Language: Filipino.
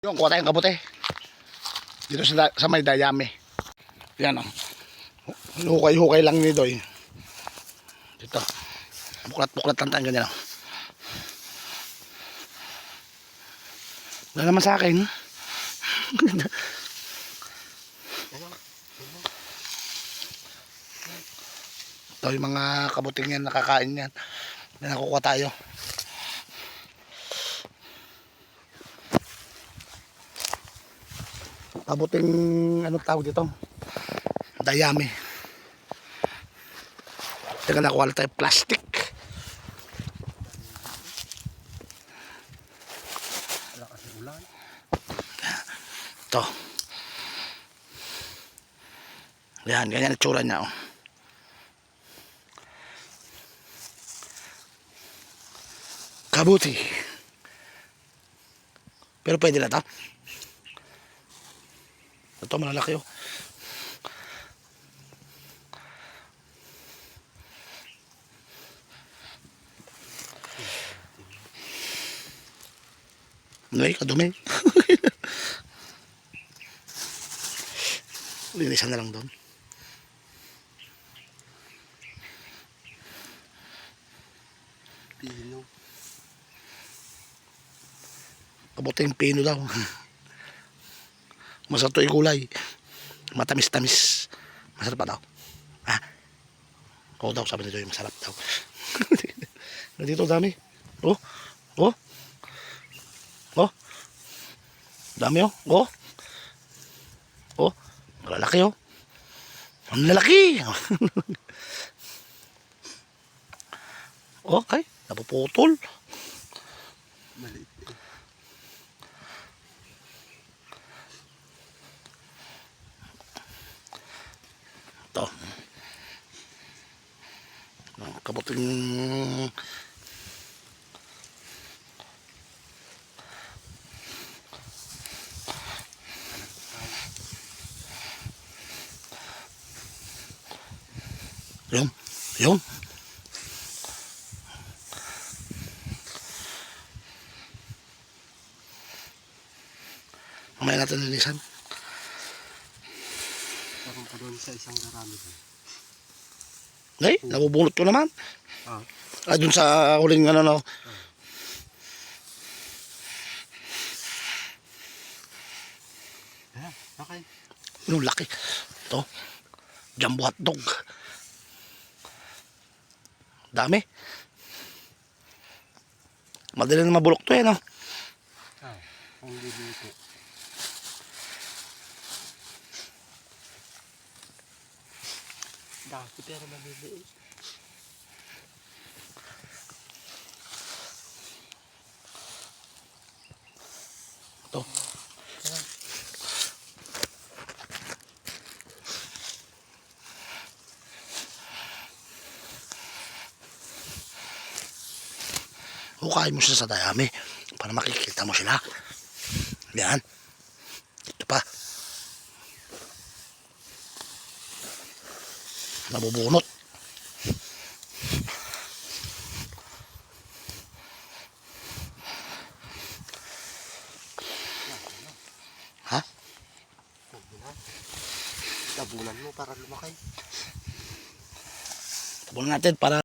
Yung kuha tayong kabuti. Dito sa may dayami. Yan o. Hukay-hukay lang ni Doy. Dito. Buklat-buklat lang tayo ganyan o. Wala naman sa akin. Ito yung mga kabuting yan, nakakain yan. Nakukuha tayo. Kabuting, anong tawag dito? Dayami. Teka, nakuha tayo plastic. Wala kasi ulan. Ito. Yan, ganyan ang tsura niya oh. Kabuti. Pero pwede na ito. Ito malalaki oh. Ay, kadumi. Linisan na lang doon. Pino. Kabuting pino daw. Masarap ito gulay. Matamis-tamis. Masarap pa daw. Ha? Oo daw, sabi nito yung masarap daw. Dito dami. Oh. Oh. Oh. Dami oh. Oh. Oh. Malalaki oh. Ang lalaki. Oh, ay. Napuputol. Maliit. Ito. Kabuting yun. Yun. Mamaya natin linisan. Parang pa doon sa isang darami. Ay, nabubunot ko naman. Ah. Ah, dun sa huling ano no. Yeah, okay. Yung laki. Ito. Jumbo hotdog. Dami. Madali na mabulok to eh no. Ah, ang lilito. Dati pero maliliit. Ito. Hukayin mo siya sa dayami para makikita mo sila. Yan. Ito pa. Nabubunot. Ha? Tabunan mo para lumaki. Tabunan natin para